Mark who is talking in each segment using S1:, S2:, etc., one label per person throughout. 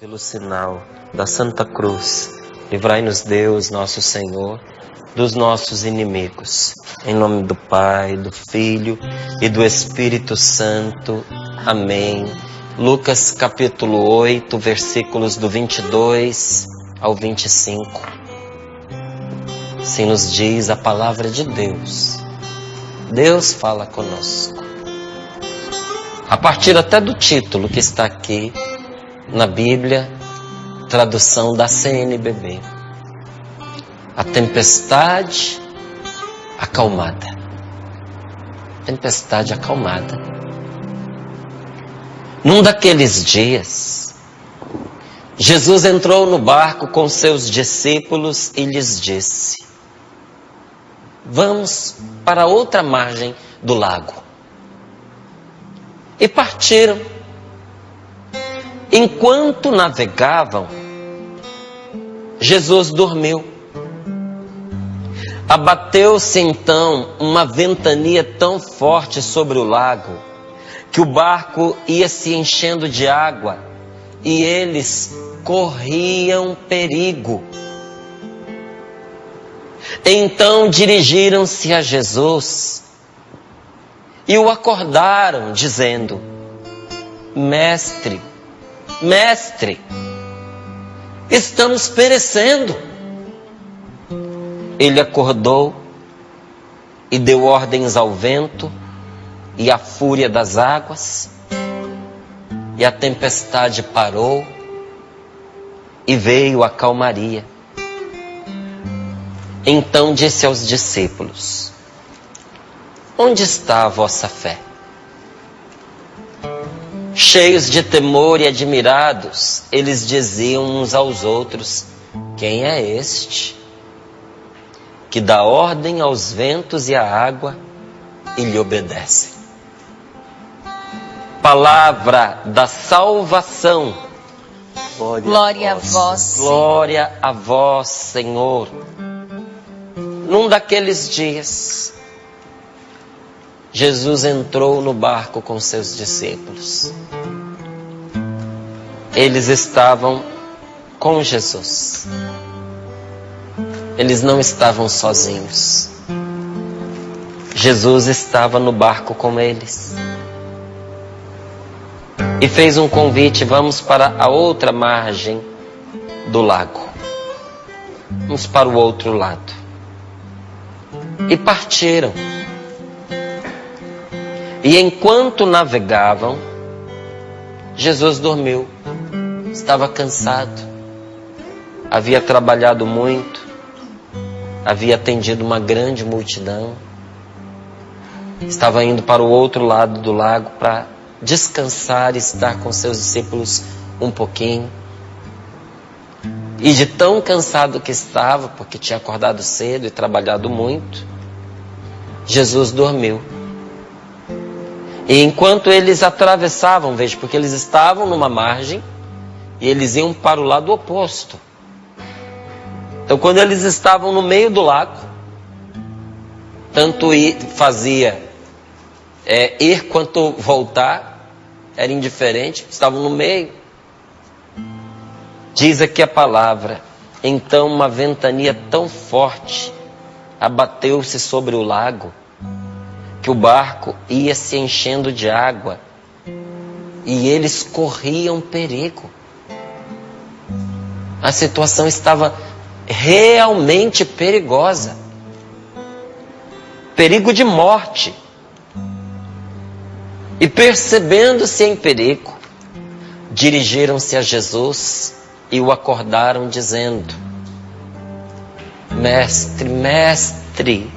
S1: Pelo sinal da Santa Cruz, livrai-nos Deus, nosso Senhor, dos nossos inimigos. Em nome do Pai, do Filho e do Espírito Santo. Amém. Lucas capítulo 8, versículos do 22 ao 25. Assim nos diz a palavra de Deus. Deus fala conosco. A partir até do título que está aqui na Bíblia, tradução da CNBB. A tempestade acalmada. Tempestade acalmada. Num daqueles dias, Jesus entrou no barco com seus discípulos e lhes disse: vamos para a outra margem do lago. E partiram. Enquanto navegavam, Jesus dormiu. Abateu-se então uma ventania tão forte sobre o lago, que o barco ia se enchendo de água e eles corriam perigo. Então dirigiram-se a Jesus e o acordaram, dizendo: Mestre, Mestre, estamos perecendo. Ele acordou e deu ordens ao vento e à fúria das águas, e a tempestade parou e veio a calmaria. Então disse aos discípulos: onde está a vossa fé? Cheios de temor e admirados, eles diziam uns aos outros: quem é este que dá ordem aos ventos e à água e lhe obedecem? Palavra da salvação.
S2: Glória a vós.
S1: Glória a vós, Senhor. Num daqueles dias, Jesus entrou no barco com seus discípulos. Eles estavam com Jesus. Eles não estavam sozinhos. Jesus estava no barco com eles. E fez um convite: vamos para a outra margem do lago. Vamos para o outro lado. E partiram. E enquanto navegavam, Jesus dormiu. Estava cansado. Havia trabalhado muito. Havia atendido uma grande multidão. Estava indo para o outro lado do lago para descansar e estar com seus discípulos um pouquinho. E de tão cansado que estava, porque tinha acordado cedo e trabalhado muito, Jesus dormiu. E enquanto eles atravessavam, veja, porque eles estavam numa margem e eles iam para o lado oposto. Então, quando eles estavam no meio do lago, tanto fazia ir quanto voltar, era indiferente, estavam no meio. Diz aqui a palavra: então uma ventania tão forte abateu-se sobre o lago, que o barco ia se enchendo de água e eles corriam perigo. A situação estava realmente perigosa. Perigo de morte. E percebendo-se em perigo, dirigiram-se a Jesus e o acordaram, dizendo: Mestre, Mestre,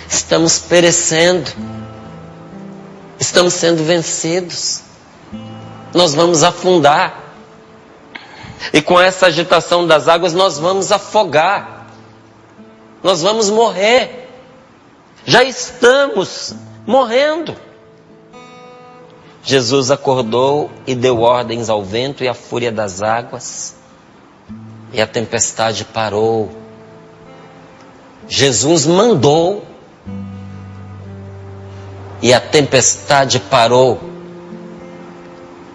S1: estamos perecendo, estamos sendo vencidos, nós vamos afundar, e com essa agitação das águas nós vamos afogar, nós vamos morrer, já estamos morrendo. Jesus acordou e deu ordens ao vento e à fúria das águas, e a tempestade parou. Jesus mandou e a tempestade parou.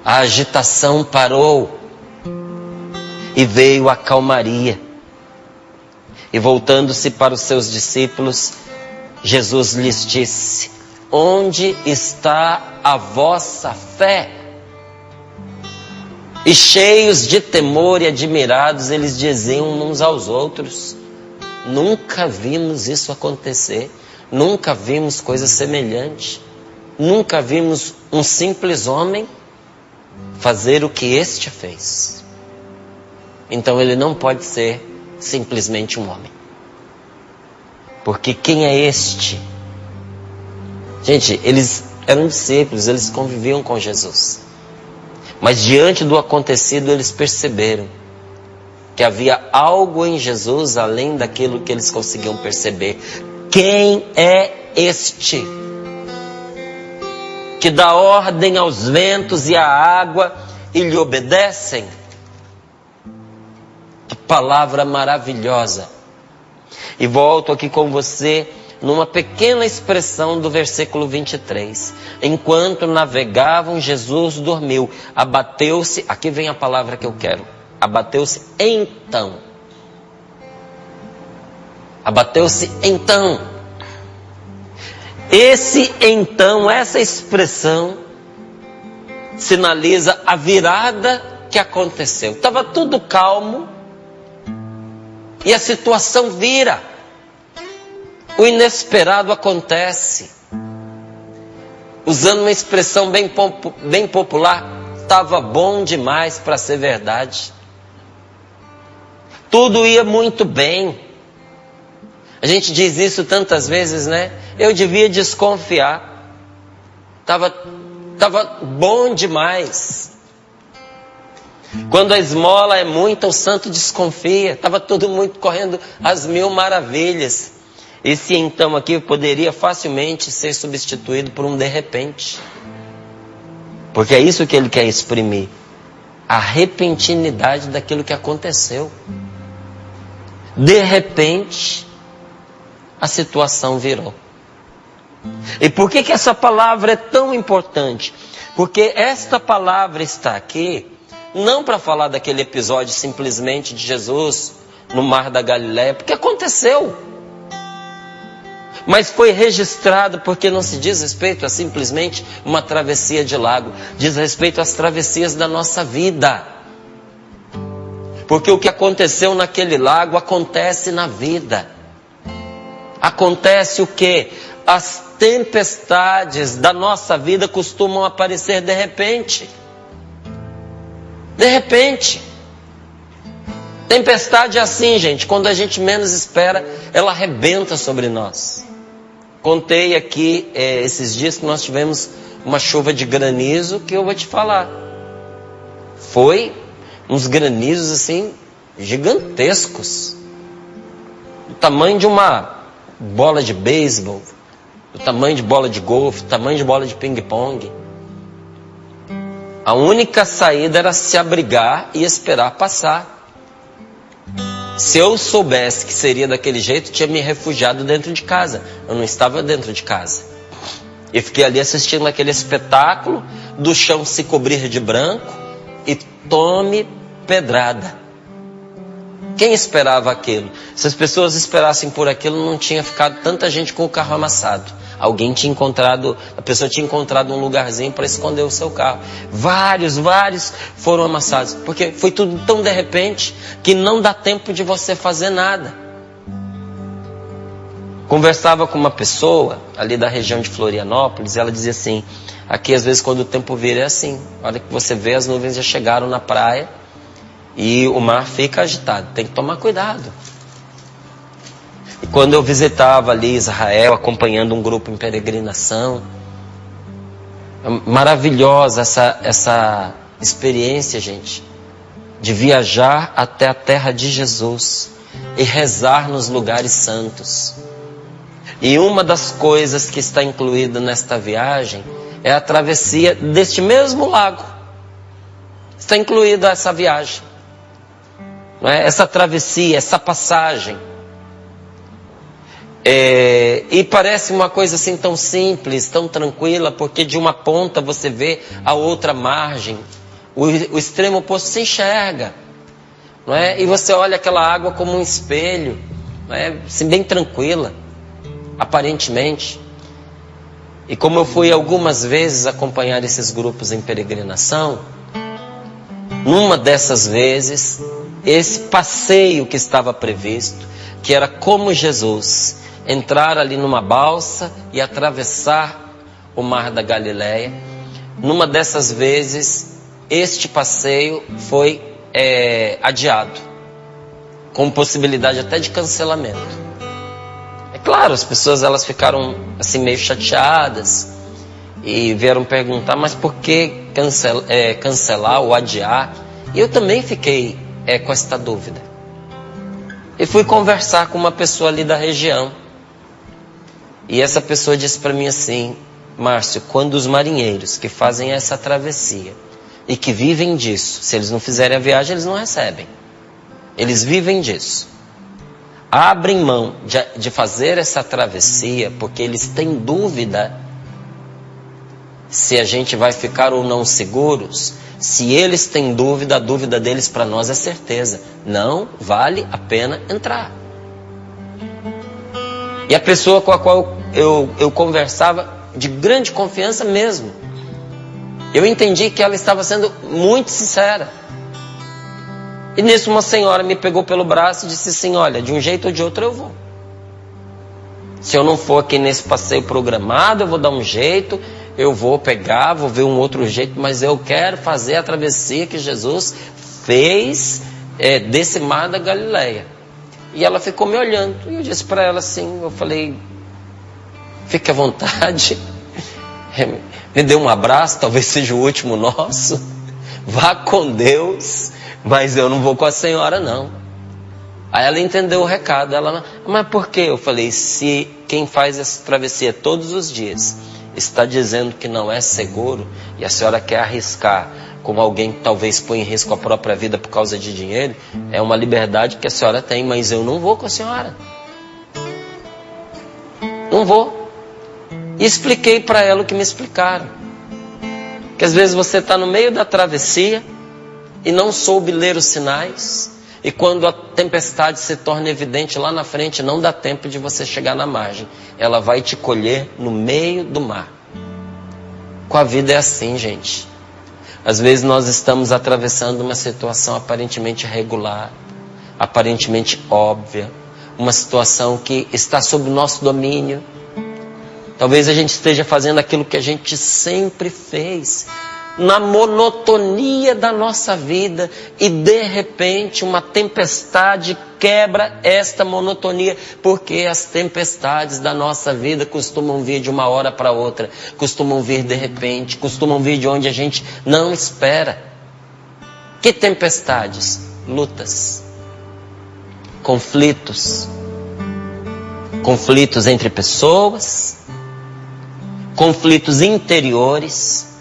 S1: a agitação parou e veio a calmaria. E voltando-se para os seus discípulos, Jesus lhes disse: onde está a vossa fé? E cheios de temor e admirados, eles diziam uns aos outros: nunca vimos isso acontecer, nunca vimos coisa semelhante, nunca vimos um simples homem fazer o que este fez. Então ele não pode ser simplesmente um homem. Porque quem é este? Gente, eles eram discípulos, eles conviviam com Jesus. Mas diante do acontecido, eles perceberam que havia algo em Jesus além daquilo que eles conseguiam perceber. Quem é este que dá ordem aos ventos e à água e lhe obedecem? Que palavra maravilhosa! E volto aqui com você numa pequena expressão do versículo 23. Enquanto navegavam, Jesus dormiu. Abateu-se, aqui vem a palavra que eu quero. Abateu-se então. Abateu-se então. Esse então, essa expressão sinaliza a virada que aconteceu. Estava tudo calmo e a situação vira. O inesperado acontece. Usando uma expressão bem popular, estava bom demais para ser verdade. Tudo ia muito bem. A gente diz isso tantas vezes, né? Eu devia desconfiar. Tava bom demais. Quando a esmola é muita, o santo desconfia. Estava todo mundo correndo às mil maravilhas. Esse então aqui poderia facilmente ser substituído por um de repente. Porque é isso que ele quer exprimir. A repentinidade daquilo que aconteceu. De repente, a situação virou. E por que essa palavra é tão importante? Porque esta palavra está aqui não para falar daquele episódio simplesmente de Jesus no Mar da Galileia, porque aconteceu. Mas foi registrado porque não se diz respeito a simplesmente uma travessia de lago. Diz respeito às travessias da nossa vida. Porque o que aconteceu naquele lago acontece na vida. Acontece o quê? As tempestades da nossa vida costumam aparecer de repente. De repente. Tempestade é assim, gente. Quando a gente menos espera, ela arrebenta sobre nós. Contei aqui esses dias que nós tivemos uma chuva de granizo que eu vou te falar. Foi uns granizos assim gigantescos. Do tamanho de uma bola de beisebol, do tamanho de bola de golfe, do tamanho de bola de ping-pong. A única saída era se abrigar e esperar passar. Se eu soubesse que seria daquele jeito, tinha me refugiado dentro de casa. Eu não estava dentro de casa. E fiquei ali assistindo aquele espetáculo do chão se cobrir de branco e tome pedrada. Quem esperava aquilo? Se as pessoas esperassem por aquilo, não tinha ficado tanta gente com o carro amassado. Alguém tinha encontrado, a pessoa tinha encontrado um lugarzinho para esconder o seu carro. Vários foram amassados. Porque foi tudo tão de repente que não dá tempo de você fazer nada. Conversava com uma pessoa ali da região de Florianópolis, ela dizia assim: aqui às vezes quando o tempo vira é assim. A hora que você vê, as nuvens já chegaram na praia e o mar fica agitado. Tem que tomar cuidado. E quando eu visitava ali Israel, acompanhando um grupo em peregrinação, maravilhosa essa experiência, gente, de viajar até a terra de Jesus e rezar nos lugares santos. E uma das coisas que está incluída nesta viagem é a travessia deste mesmo lago. Está incluída essa viagem, não é? Essa travessia, essa passagem. E parece uma coisa assim tão simples, tão tranquila, porque de uma ponta você vê a outra margem. o extremo oposto se enxerga, não é? E você olha aquela água como um espelho, não é? Assim, bem tranquila, aparentemente. E como eu fui algumas vezes acompanhar esses grupos em peregrinação, numa dessas vezes, esse passeio que estava previsto, que era como Jesus entrar ali numa balsa e atravessar o mar da Galileia, numa dessas vezes, este passeio foi adiado, com possibilidade até de cancelamento. É claro, as pessoas elas ficaram assim meio chateadas e vieram perguntar, mas por que cancelar ou adiar? E eu também fiquei com esta dúvida. E fui conversar com uma pessoa ali da região. E essa pessoa disse para mim assim: Márcio, quando os marinheiros que fazem essa travessia e que vivem disso, se eles não fizerem a viagem, eles não recebem. Eles vivem disso. Abrem mão de fazer essa travessia porque eles têm dúvida se a gente vai ficar ou não seguros. Se eles têm dúvida, a dúvida deles para nós é certeza. Não vale a pena entrar. E a pessoa com a qual eu conversava, de grande confiança mesmo, eu entendi que ela estava sendo muito sincera. E nisso uma senhora me pegou pelo braço e disse assim: olha, de um jeito ou de outro eu vou. Se eu não for aqui nesse passeio programado, eu vou dar um jeito, eu vou pegar, vou ver um outro jeito, mas eu quero fazer a travessia que Jesus fez desse mar da Galileia. E ela ficou me olhando, e eu disse para ela assim, eu falei: fique à vontade, me dê um abraço, talvez seja o último nosso, vá com Deus, mas eu não vou com a senhora não. Aí ela entendeu o recado, ela: mas por quê? Eu falei: se quem faz essa travessia todos os dias está dizendo que não é seguro, e a senhora quer arriscar como alguém que talvez põe em risco a própria vida por causa de dinheiro, é uma liberdade que a senhora tem, mas eu não vou com a senhora. Não vou. E expliquei para ela o que me explicaram. Que às vezes você está no meio da travessia e não soube ler os sinais, e quando a tempestade se torna evidente lá na frente, não dá tempo de você chegar na margem. Ela vai te colher no meio do mar. Com a vida é assim, gente. Às vezes nós estamos atravessando uma situação aparentemente regular, aparentemente óbvia, uma situação que está sob o nosso domínio. Talvez a gente esteja fazendo aquilo que a gente sempre fez, na monotonia da nossa vida, e de repente uma tempestade quebra esta monotonia, porque as tempestades da nossa vida costumam vir de uma hora para outra, costumam vir de repente, costumam vir de onde a gente não espera. Que tempestades? Lutas, conflitos entre pessoas, conflitos interiores.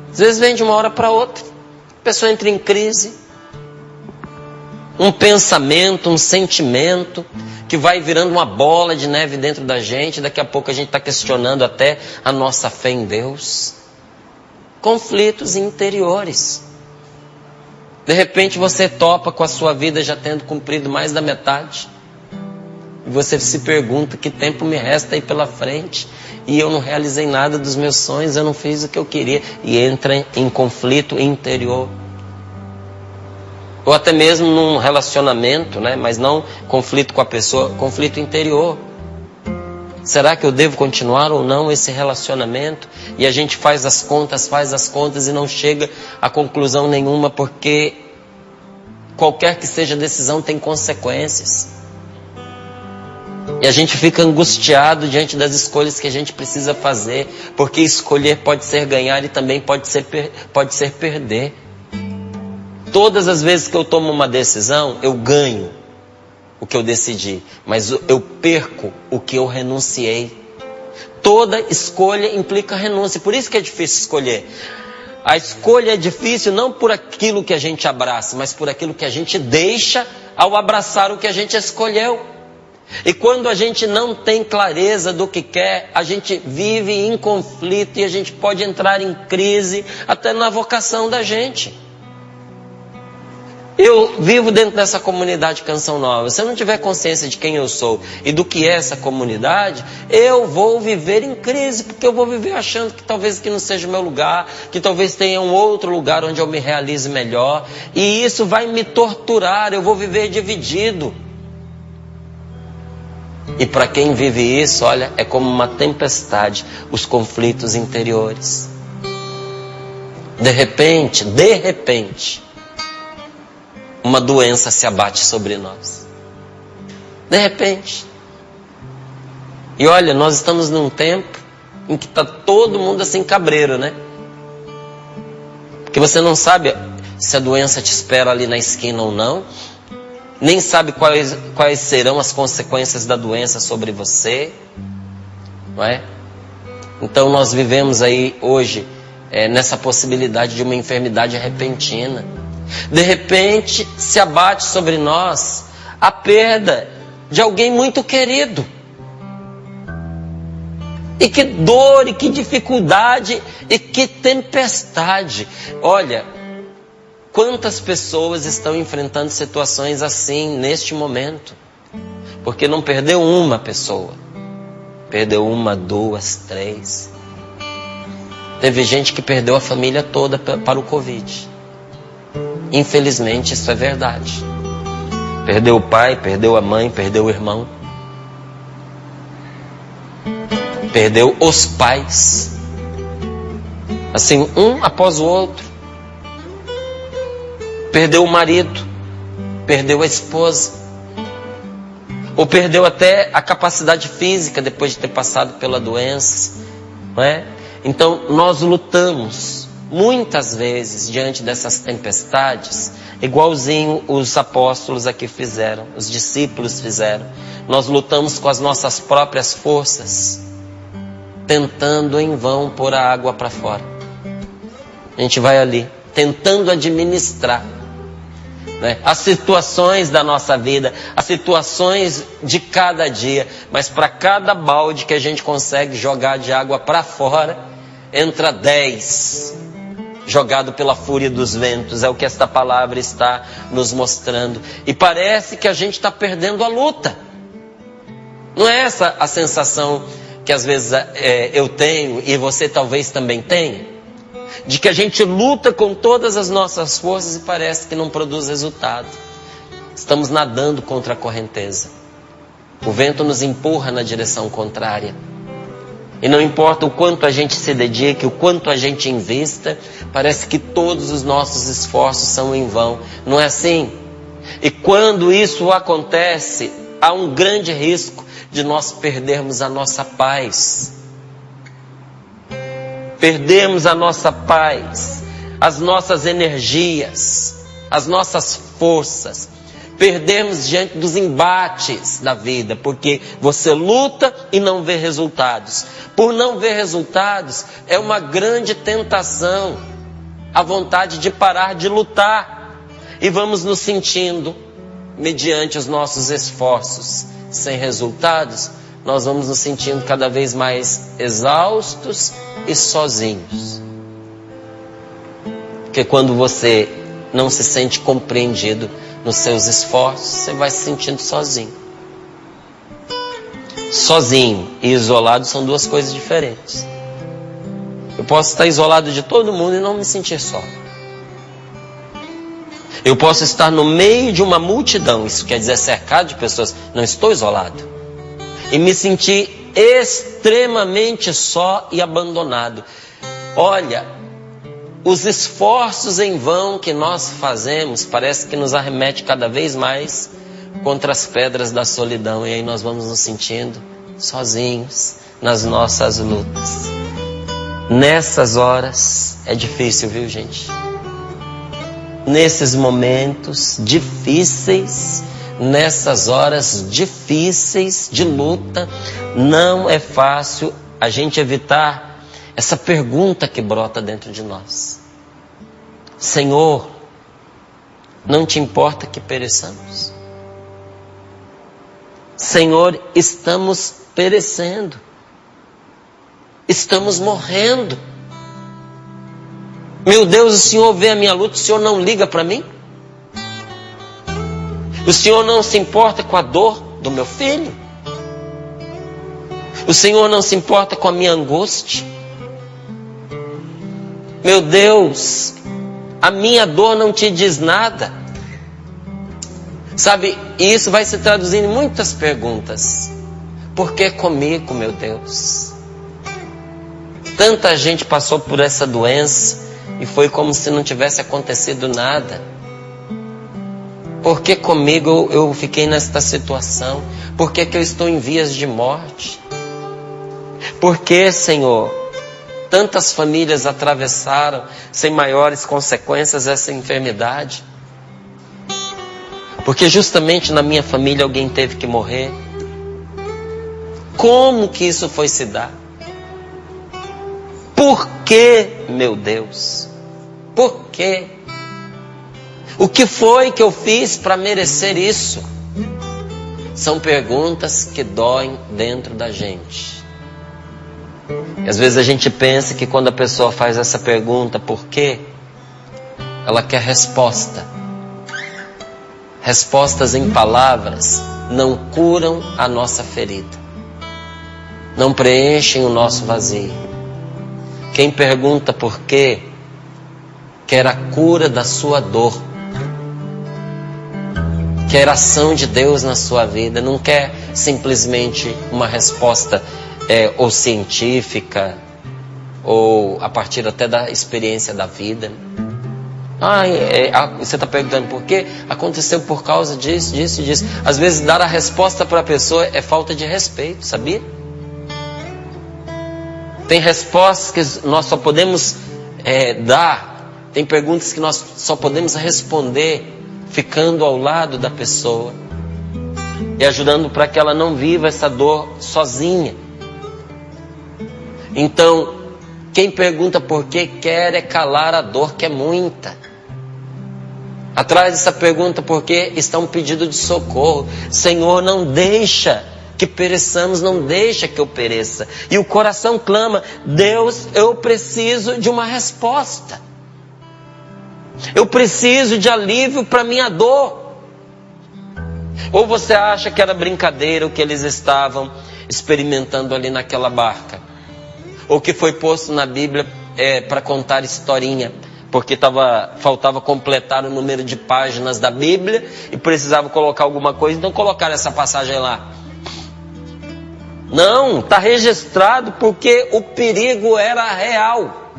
S1: Às vezes vem de uma hora para outra, a pessoa entra em crise, um pensamento, um sentimento, que vai virando uma bola de neve dentro da gente, daqui a pouco a gente está questionando até a nossa fé em Deus. Conflitos interiores. De repente você topa com a sua vida já tendo cumprido mais da metade, e você se pergunta: que tempo me resta aí pela frente? E eu não realizei nada dos meus sonhos, eu não fiz o que eu queria. E entra em conflito interior. Ou até mesmo num relacionamento, né? Mas não conflito com a pessoa, conflito interior. Será que eu devo continuar ou não esse relacionamento? E a gente faz as contas e não chega a conclusão nenhuma, porque qualquer que seja a decisão tem consequências. E a gente fica angustiado diante das escolhas que a gente precisa fazer, porque escolher pode ser ganhar e também pode ser perder. Todas as vezes que eu tomo uma decisão, eu ganho o que eu decidi, mas eu perco o que eu renunciei. Toda escolha implica renúncia, por isso que é difícil escolher. A escolha é difícil não por aquilo que a gente abraça, mas por aquilo que a gente deixa ao abraçar o que a gente escolheu. E quando a gente não tem clareza do que quer, a gente vive em conflito e a gente pode entrar em crise até na vocação da gente. Eu vivo dentro dessa comunidade Canção Nova. Se eu não tiver consciência de quem eu sou e do que é essa comunidade, eu vou viver em crise, porque eu vou viver achando que talvez aqui não seja o meu lugar, que talvez tenha um outro lugar onde eu me realize melhor, e isso vai me torturar, eu vou viver dividido. E para quem vive isso, olha, é como uma tempestade, os conflitos interiores. De repente, uma doença se abate sobre nós. De repente. E olha, nós estamos num tempo em que está todo mundo assim cabreiro, né? Porque você não sabe se a doença te espera ali na esquina ou não. Nem sabe quais serão as consequências da doença sobre você. Não é? Então nós vivemos aí hoje nessa possibilidade de uma enfermidade repentina. De repente se abate sobre nós a perda de alguém muito querido. E que dor, e que dificuldade, e que tempestade. Olha, quantas pessoas estão enfrentando situações assim neste momento? Porque não perdeu uma pessoa, perdeu uma, duas, três. Teve gente que perdeu a família toda para o Covid. Infelizmente, isso é verdade. Perdeu o pai, perdeu a mãe, perdeu o irmão. Perdeu os pais. Assim, um após o outro. Perdeu o marido, perdeu a esposa. Ou perdeu até a capacidade física depois de ter passado pela doença. Não é? Então, nós lutamos muitas vezes diante dessas tempestades, igualzinho os apóstolos aqui fizeram, os discípulos fizeram. Nós lutamos com as nossas próprias forças, tentando em vão pôr a água para fora. A gente vai ali, tentando administrar, né, as situações da nossa vida, as situações de cada dia, mas para cada balde que a gente consegue jogar de água para fora, entra 10 jogado pela fúria dos ventos. É o que esta palavra está nos mostrando. E parece que a gente está perdendo a luta. Não é essa a sensação que às vezes eu tenho e você talvez também tenha? De que a gente luta com todas as nossas forças e parece que não produz resultado. Estamos nadando contra a correnteza. O vento nos empurra na direção contrária. E não importa o quanto a gente se dedique, o quanto a gente invista, parece que todos os nossos esforços são em vão. Não é assim? E quando isso acontece, há um grande risco de nós perdermos a nossa paz. Perdermos a nossa paz, as nossas energias, as nossas forças. Perdermos diante dos embates da vida, porque você luta e não vê resultados. Por não ver resultados, é uma grande tentação, a vontade de parar de lutar. E vamos nos sentindo, mediante os nossos esforços, sem resultados, nós vamos nos sentindo cada vez mais exaustos e sozinhos. Porque quando você não se sente compreendido nos seus esforços, você vai se sentindo sozinho. Sozinho e isolado são duas coisas diferentes. Eu posso estar isolado de todo mundo e não me sentir só. Eu posso estar no meio de uma multidão, isso quer dizer cercado de pessoas, não estou isolado, e me sentir extremamente só e abandonado. Olha, os esforços em vão que nós fazemos parece que nos arremete cada vez mais contra as pedras da solidão. E aí nós vamos nos sentindo sozinhos nas nossas lutas. Nessas horas é difícil, viu, gente? Nesses momentos difíceis, nessas horas difíceis de luta, não é fácil a gente evitar essa pergunta que brota dentro de nós. Senhor, não te importa que pereçamos? Senhor, estamos perecendo. Estamos morrendo. Meu Deus, o Senhor vê a minha luta, o Senhor não liga para mim? O Senhor não se importa com a dor do meu filho? O Senhor não se importa com a minha angústia? Meu Deus, a minha dor não te diz nada. Sabe, e isso vai se traduzir em muitas perguntas. Por que comigo, meu Deus? Tanta gente passou por essa doença e foi como se não tivesse acontecido nada. Por que comigo eu fiquei nesta situação? Por que eu estou em vias de morte? Por que, Senhor, tantas famílias atravessaram sem maiores consequências essa enfermidade? Porque justamente na minha família alguém teve que morrer. Como que isso foi se dar? Por que, meu Deus? Por quê? O que foi que eu fiz para merecer isso? São perguntas que doem dentro da gente. E às vezes a gente pensa que quando a pessoa faz essa pergunta, por quê? Ela quer resposta. Respostas em palavras não curam a nossa ferida. Não preenchem o nosso vazio. Quem pergunta por quê, quer a cura da sua dor. Quer ação de Deus na sua vida. Não quer simplesmente uma resposta ou científica, ou a partir até da experiência da vida. Você está perguntando por quê? Aconteceu por causa disso, disso, disso. Às vezes dar a resposta para a pessoa é falta de respeito, sabia? Tem respostas que nós só podemos dar. Tem perguntas que nós só podemos responder ficando ao lado da pessoa e ajudando para que ela não viva essa dor sozinha. Então, quem pergunta por que quer é calar a dor que é muita. Atrás dessa pergunta por que está um pedido de socorro. Senhor, não deixa que pereçamos, não deixa que eu pereça. E o coração clama, Deus, eu preciso de uma resposta. Eu preciso de alívio para minha dor. Ou você acha que era brincadeira o que eles estavam experimentando ali naquela barca? Ou que foi posto na Bíblia para contar historinha, porque faltava completar o número de páginas da Bíblia e precisava colocar alguma coisa, então colocaram essa passagem lá. Não, está registrado porque o perigo era real.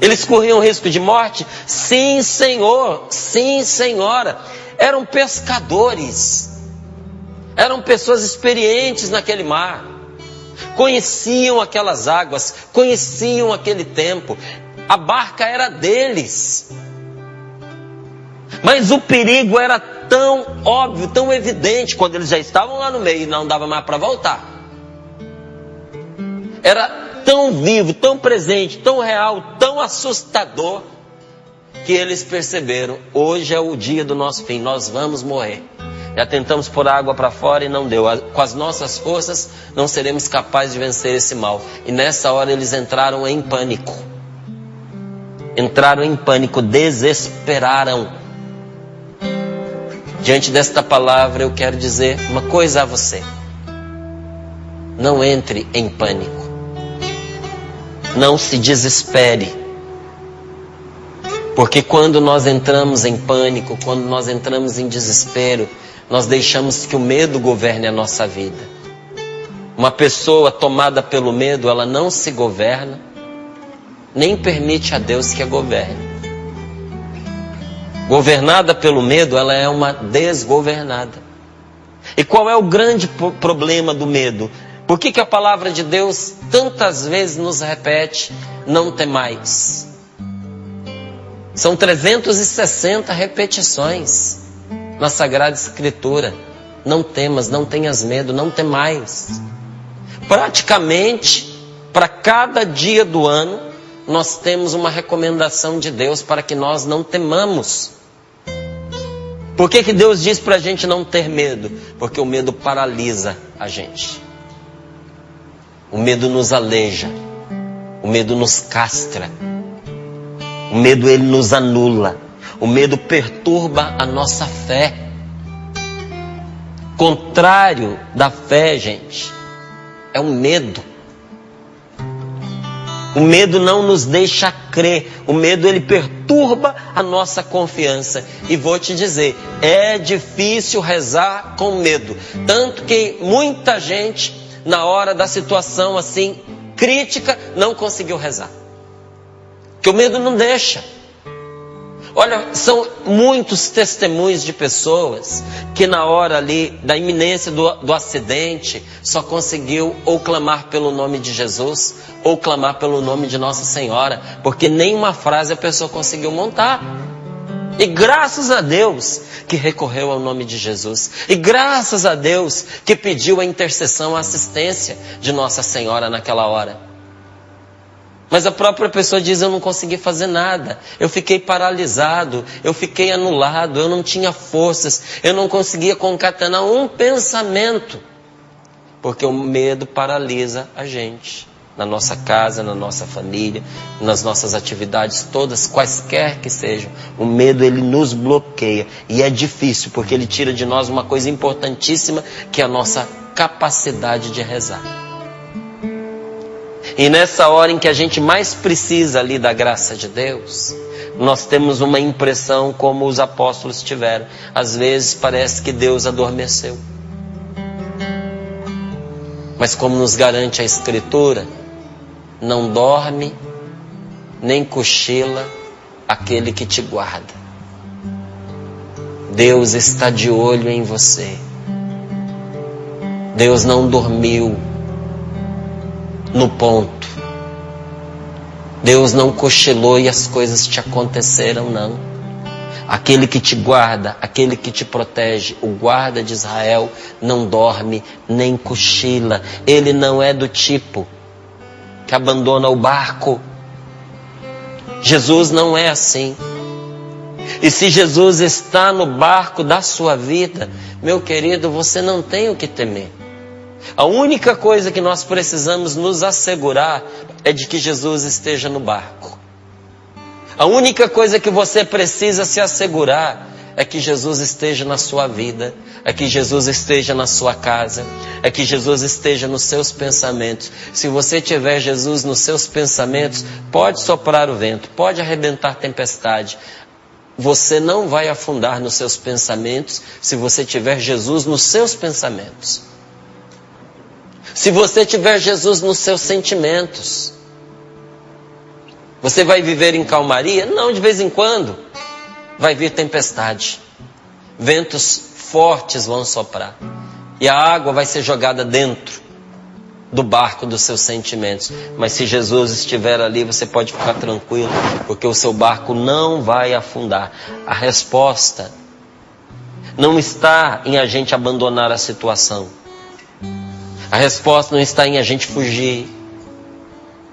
S1: Eles corriam risco de morte? Sim, Senhor, sim, Senhora. Eram pescadores, eram pessoas experientes naquele mar, conheciam aquelas águas, conheciam aquele tempo. A barca era deles. Mas o perigo era tão óbvio, tão evidente, quando eles já estavam lá no meio e não dava mais para voltar. Era tão vivo, tão presente, tão real, tão assustador, que eles perceberam, hoje é o dia do nosso fim, nós vamos morrer. Já tentamos pôr a água para fora e não deu. Com as nossas forças não seremos capazes de vencer esse mal. E nessa hora eles entraram em pânico. Entraram em pânico, desesperaram. Diante desta palavra eu quero dizer uma coisa a você. Não entre em pânico. Não se desespere. Porque quando nós entramos em pânico, quando nós entramos em desespero, nós deixamos que o medo governe a nossa vida. Uma pessoa tomada pelo medo, ela não se governa, nem permite a Deus que a governe. Governada pelo medo, ela é uma desgovernada. E qual é o grande problema do medo? Por que a palavra de Deus tantas vezes nos repete, não temais? São 360 repetições na Sagrada Escritura. Não temas, não tenhas medo, não temais. Praticamente, para cada dia do ano, nós temos uma recomendação de Deus para que nós não temamos. Por que Deus diz para a gente não ter medo? Porque o medo paralisa a gente. O medo nos aleija. O medo nos castra. O medo, ele nos anula. O medo perturba a nossa fé. Contrário da fé, gente, é o medo. O medo não nos deixa crer. O medo, ele perturba a nossa confiança. E vou te dizer, é difícil rezar com medo. Tanto que muita gente, na hora da situação assim, crítica, não conseguiu rezar. Porque o medo não deixa. Olha, são muitos testemunhos de pessoas que na hora ali da iminência do acidente só conseguiu ou clamar pelo nome de Jesus ou clamar pelo nome de Nossa Senhora, porque nenhuma frase a pessoa conseguiu montar. E graças a Deus que recorreu ao nome de Jesus. E graças a Deus que pediu a intercessão, a assistência de Nossa Senhora naquela hora. Mas a própria pessoa diz, eu não consegui fazer nada, eu fiquei paralisado, eu fiquei anulado, eu não tinha forças, eu não conseguia concatenar um pensamento. Porque o medo paralisa a gente, na nossa casa, na nossa família, nas nossas atividades todas, quaisquer que sejam. O medo, ele nos bloqueia e é difícil, porque ele tira de nós uma coisa importantíssima, que é a nossa capacidade de rezar. E nessa hora em que a gente mais precisa ali da graça de Deus, nós temos uma impressão como os apóstolos tiveram. Às vezes parece que Deus adormeceu. Mas como nos garante a Escritura, não dorme, nem cochila aquele que te guarda. Deus está de olho em você. Deus não dormiu no ponto. Deus não cochilou e as coisas te aconteceram, não. Aquele que te guarda, aquele que te protege, o guarda de Israel, não dorme nem cochila. Ele não é do tipo que abandona o barco. Jesus não é assim. E se Jesus está no barco da sua vida, meu querido, você não tem o que temer. A única coisa que nós precisamos nos assegurar é de que Jesus esteja no barco. A única coisa que você precisa se assegurar é que Jesus esteja na sua vida, é que Jesus esteja na sua casa, é que Jesus esteja nos seus pensamentos. Se você tiver Jesus nos seus pensamentos, pode soprar o vento, pode arrebentar a tempestade. Você não vai afundar nos seus pensamentos se você tiver Jesus nos seus pensamentos. Se você tiver Jesus nos seus sentimentos, você vai viver em calmaria? Não, de vez em quando vai vir tempestade. Ventos fortes vão soprar. E a água vai ser jogada dentro do barco dos seus sentimentos. Mas se Jesus estiver ali, você pode ficar tranquilo, porque o seu barco não vai afundar. A resposta não está em a gente abandonar a situação. A resposta não está em a gente fugir,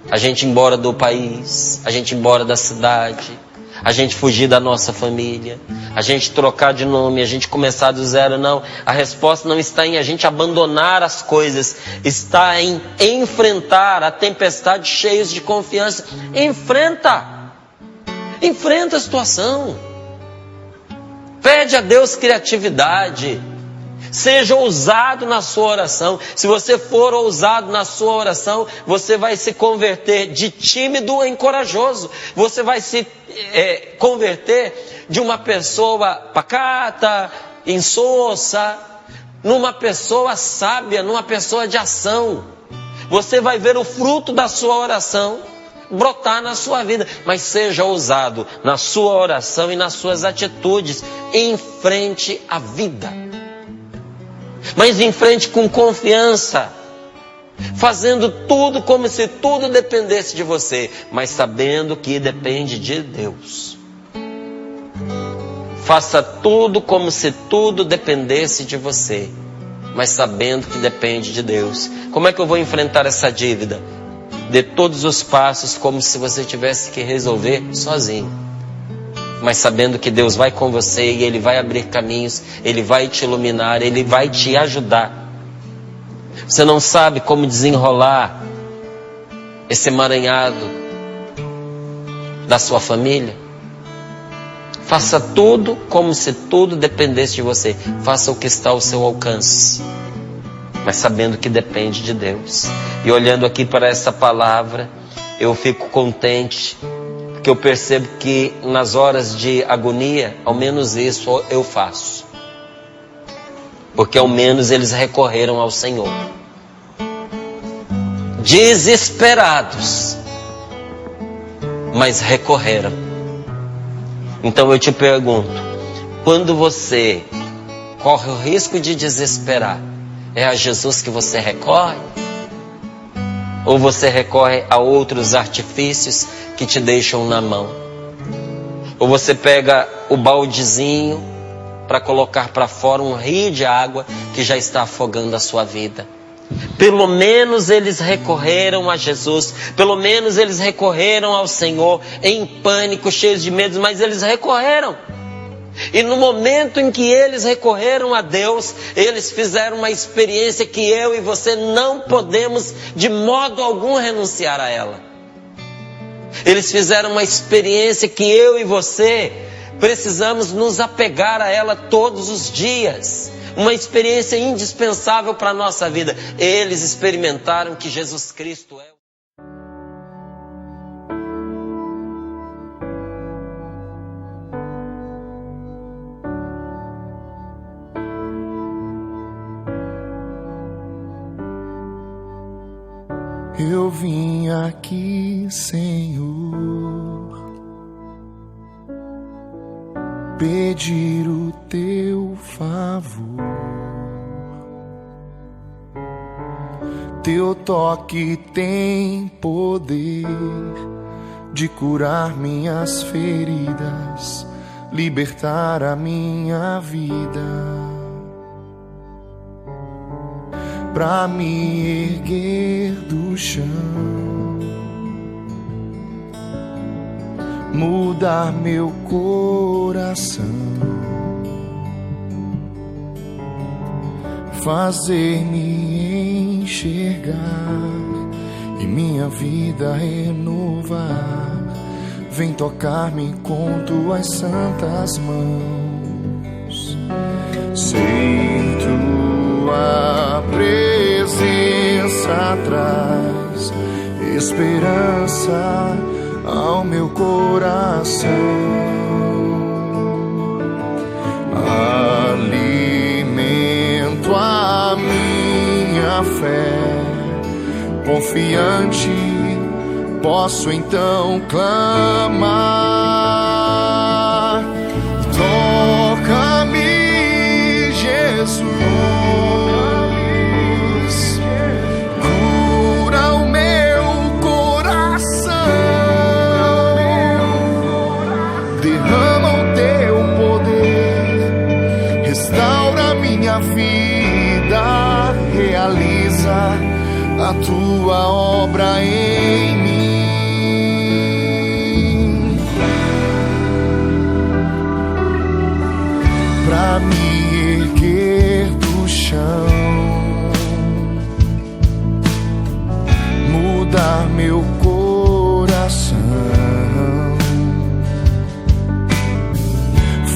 S1: a gente ir embora do país, a gente ir embora da cidade, a gente fugir da nossa família, a gente trocar de nome, a gente começar do zero, não. A resposta não está em a gente abandonar as coisas, está em enfrentar a tempestade cheios de confiança. Enfrenta a situação. Pede a Deus criatividade. Seja ousado na sua oração. Se você for ousado na sua oração, você vai se converter de tímido em corajoso. Você vai se converter de uma pessoa pacata, insossa, numa pessoa sábia, numa pessoa de ação. Você vai ver o fruto da sua oração brotar na sua vida. Mas seja ousado na sua oração e nas suas atitudes. Enfrente a vida. Mas em frente com confiança, fazendo tudo como se tudo dependesse de você, mas sabendo que depende de Deus. Faça tudo como se tudo dependesse de você, mas sabendo que depende de Deus. Como é que eu vou enfrentar essa dívida? Dê todos os passos como se você tivesse que resolver sozinho. mas sabendo que Deus vai com você e Ele vai abrir caminhos, Ele vai te iluminar, Ele vai te ajudar. Você não sabe como desenrolar esse emaranhado da sua família? Faça tudo como se tudo dependesse de você. Faça o que está ao seu alcance, mas sabendo que depende de Deus. E olhando aqui para essa palavra, eu fico contente, porque eu percebo que nas horas de agonia, ao menos isso eu faço. Porque ao menos eles recorreram ao Senhor. Desesperados, mas recorreram. Então eu te pergunto, quando você corre o risco de desesperar, é a Jesus que você recorre? Ou você recorre a outros artifícios que te deixam na mão? Ou você pega o baldezinho para colocar para fora um rio de água que já está afogando a sua vida? Pelo menos eles recorreram a Jesus, pelo menos eles recorreram ao Senhor em pânico, cheios de medo, mas eles recorreram. E no momento em que eles recorreram a Deus, eles fizeram uma experiência que eu e você não podemos de modo algum renunciar a ela. Eles fizeram uma experiência que eu e você precisamos nos apegar a ela todos os dias. Uma experiência indispensável para a nossa vida. Eles experimentaram que Jesus Cristo é.
S3: Eu vim aqui, Senhor, pedir o teu favor. Teu toque tem poder de curar minhas feridas, libertar a minha vida. Pra me erguer do chão, mudar meu coração, fazer-me enxergar e minha vida renovar. Vem tocar-me com tuas santas mãos. Sei tua presença traz esperança ao meu coração, alimento a minha fé, confiante posso então clamar. Toca-me, Jesus, cura o meu coração, derrama o teu poder, restaura minha vida, realiza a tua obra em mim. Pra me erguer do chão, mudar meu coração,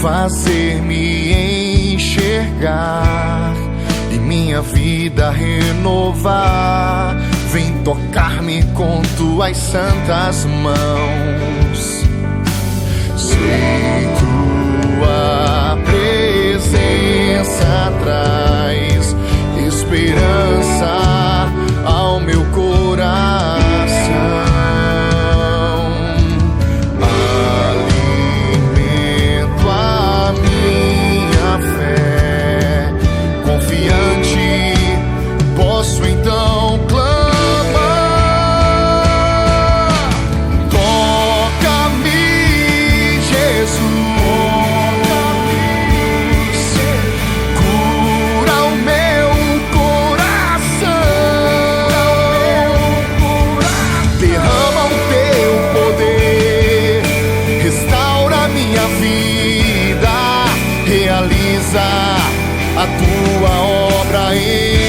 S3: fazer-me enxergar e minha vida renovar. Vem tocar-me com tuas santas mãos. Sei tua presença traz esperança ao meu coração, alimento a minha fé, confiante posso então clamar. Toca-me, Jesus, realiza a tua obra em